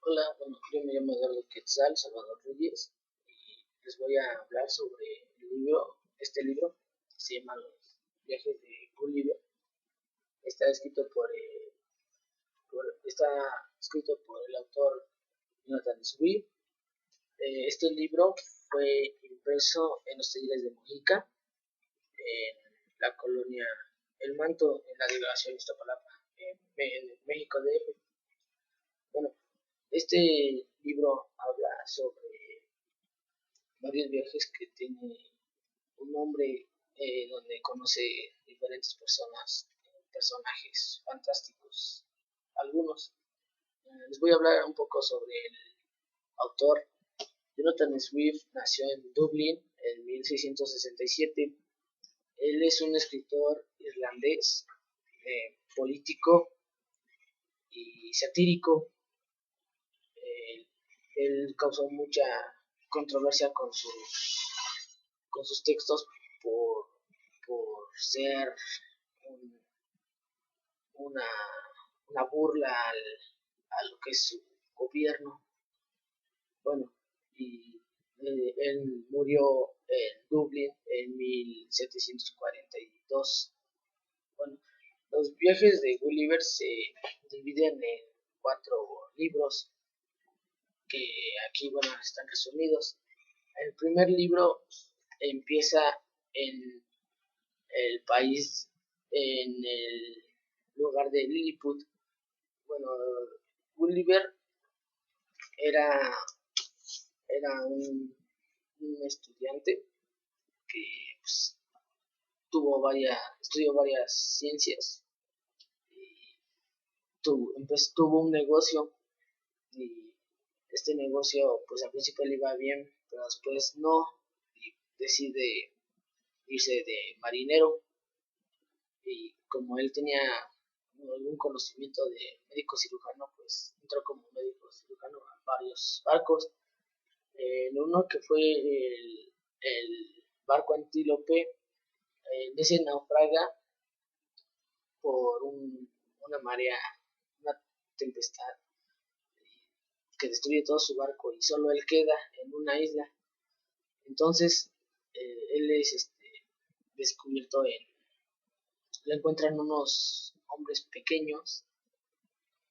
Hola, bueno, yo me llamo Eduardo Quetzal Salvador Reyes y les voy a hablar sobre este libro se llama Los viajes de Gulliver. Está escrito está escrito por el autor Jonathan Swift. Este libro fue impreso en los talleres de Mojica, en la colonia El Manto, en la delegación de Iztapalapa, en México DF. Bueno, este libro habla sobre varios viajes que tiene un hombre donde conoce diferentes personas, personajes fantásticos. Algunos. Les voy a hablar un poco sobre el autor. Jonathan Swift nació en Dublín en 1667. Él es un escritor irlandés, político y satírico. Eh, Él causó mucha controversia con sus textos por, por ser un, una, una burla a lo que es su gobierno. Bueno, y él murió en Dublín en 1742. Bueno, los viajes de Gulliver se dividen en cuatro libros que aquí, bueno, están resumidos. El primer libro empieza en el país, en el lugar de Lilliput. Bueno, Gulliver era, era un estudiante que pues, estudió varias ciencias y tuvo un negocio, y este negocio pues al principio le iba bien, pero después no, y decide irse de marinero. Y como él tenía algún conocimiento de médico cirujano, pues entró como médico cirujano a varios barcos. En uno que fue el barco Antílope, ese naufraga por una marea, una tempestad que destruye todo su barco y solo él queda en una isla. Entonces él es descubierto le encuentran unos hombres pequeños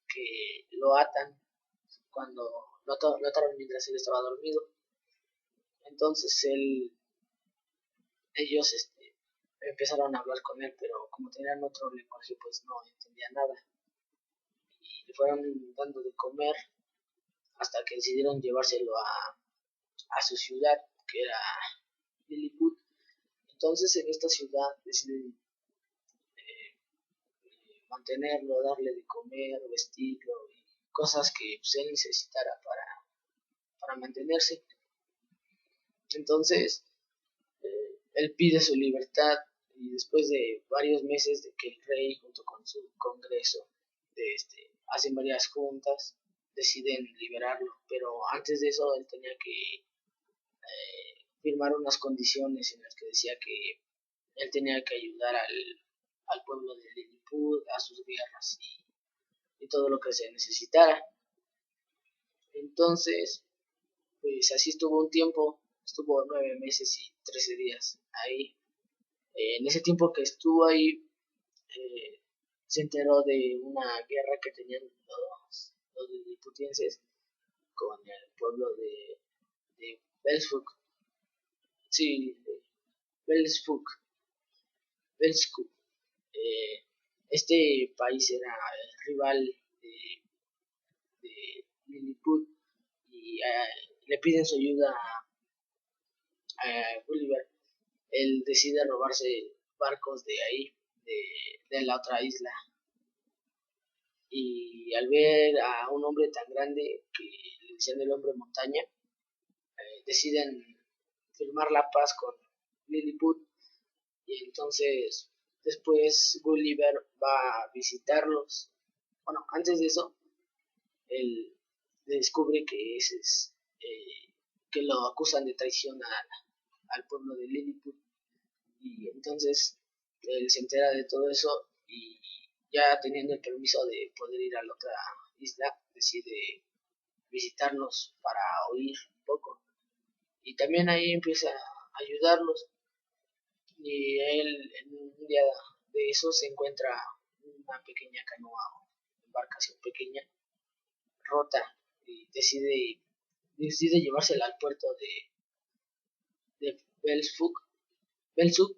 que lo atan cuando lo ataron mientras él estaba dormido. Entonces ellos empezaron a hablar con él, pero como tenían otro lenguaje, pues no entendía nada. Y le fueron dando de comer hasta que decidieron llevárselo a su ciudad, que era Lilliput. Entonces en esta ciudad deciden mantenerlo, darle de comer, vestirlo y cosas que pues, él necesitara para mantenerse. Entonces él pide su libertad y después de varios meses de que el rey junto con su congreso hacen varias juntas, deciden liberarlo, pero antes de eso él tenía que firmar unas condiciones en las que decía que él tenía que ayudar al pueblo de Lilliput, a sus guerras y todo lo que se necesitara. Entonces, pues así estuvo un tiempo, estuvo 9 meses y 13 días ahí. En ese tiempo que estuvo ahí, se enteró de una guerra que tenían los liliputienses con el pueblo de Belfuk. Sí, de Belfuk. Belskuk. Eh, este país era el rival de Lilliput y le piden su ayuda a Gulliver. Él decide robarse barcos de ahí, de la otra isla. Y al ver a un hombre tan grande que le decían el hombre montaña, deciden firmar la paz con Lilliput. Y entonces después Gulliver va a visitarlos. Bueno, antes de eso, él descubre que lo acusan de traición al pueblo de Lilliput. Y entonces él se entera de todo eso y ya teniendo el permiso de poder ir a la otra isla, decide visitarnos para oír un poco. Y también ahí empieza a ayudarlos. Y él en un día de eso se encuentra una pequeña canoa, embarcación pequeña, rota, y decide llevársela al puerto de Belzug,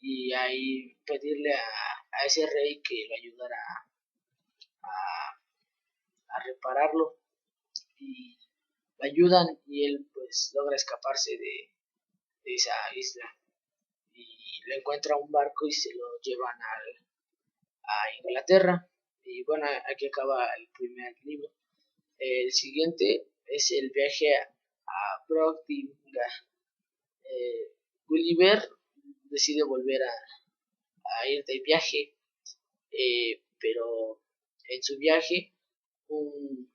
y ahí pedirle a ese rey que lo ayudara a repararlo, y lo ayudan y él pues logra escaparse de esa isla, y le encuentra un barco y se lo llevan a Inglaterra. Y bueno, aquí acaba el primer libro. El siguiente es el viaje a Brobdingnag. Gulliver decide volver a ir de viaje, pero en su viaje un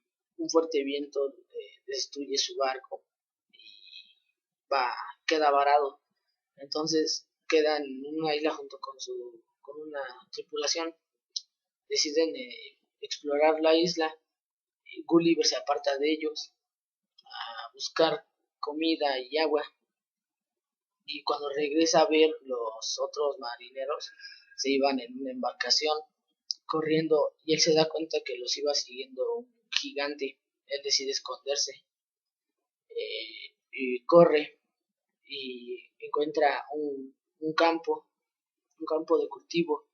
fuerte viento destruye su barco y va, queda varado. Entonces queda en una isla junto con una tripulación. Deciden explorar la isla. Gulliver se aparta de ellos a buscar comida y agua, y cuando regresa a ver, los otros marineros se iban en una embarcación corriendo, y él se da cuenta que los iba siguiendo un gigante. Él decide esconderse, y corre y encuentra un campo de cultivo,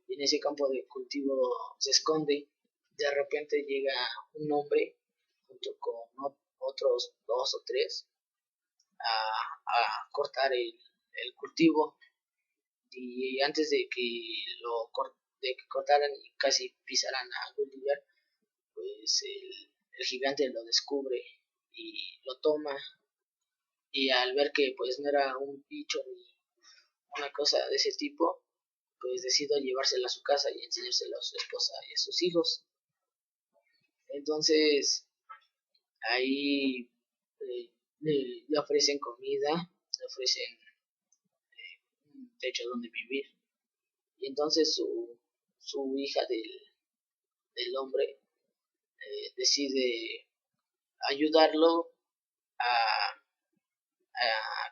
y en ese campo de cultivo se esconde. De repente llega un hombre junto con otros dos o tres a cortar el cultivo, y antes de que cortaran y casi pisaran a Gulliver, pues el gigante lo descubre y lo toma, y al ver que pues no era un bicho ni una cosa de ese tipo, pues decidió llevársela a su casa y enseñárselo a su esposa y a sus hijos. Entonces ahí le ofrecen comida, le ofrecen un techo donde vivir, y entonces su hija del hombre decide ayudarlo a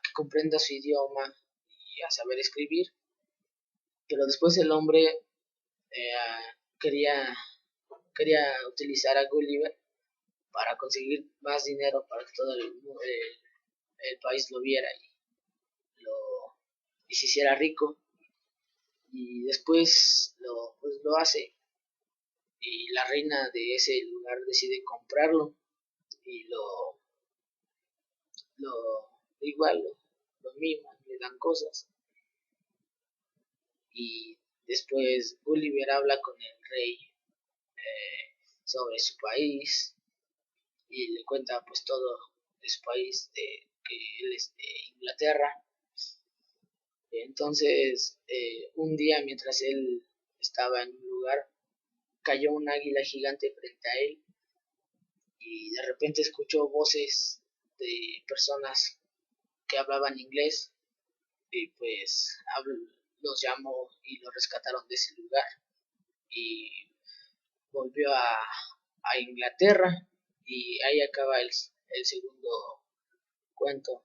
que comprenda su idioma y a saber escribir. Pero después el hombre quería, quería utilizar a Gulliver para conseguir más dinero, para que todo el país lo viera lo, y se hiciera rico. Y después lo hace, y la reina de ese lugar decide comprarlo, y lo igual lo miman, le dan cosas. Y después Gulliver habla con el rey sobre su país, y le cuenta pues todo de su país, de que él es de Inglaterra. Entonces un día, mientras él estaba en un lugar, cayó un águila gigante frente a él, y de repente escuchó voces de personas que hablaban inglés, y pues los llamó y lo rescataron de ese lugar, y volvió a Inglaterra, y ahí acaba el segundo cuento.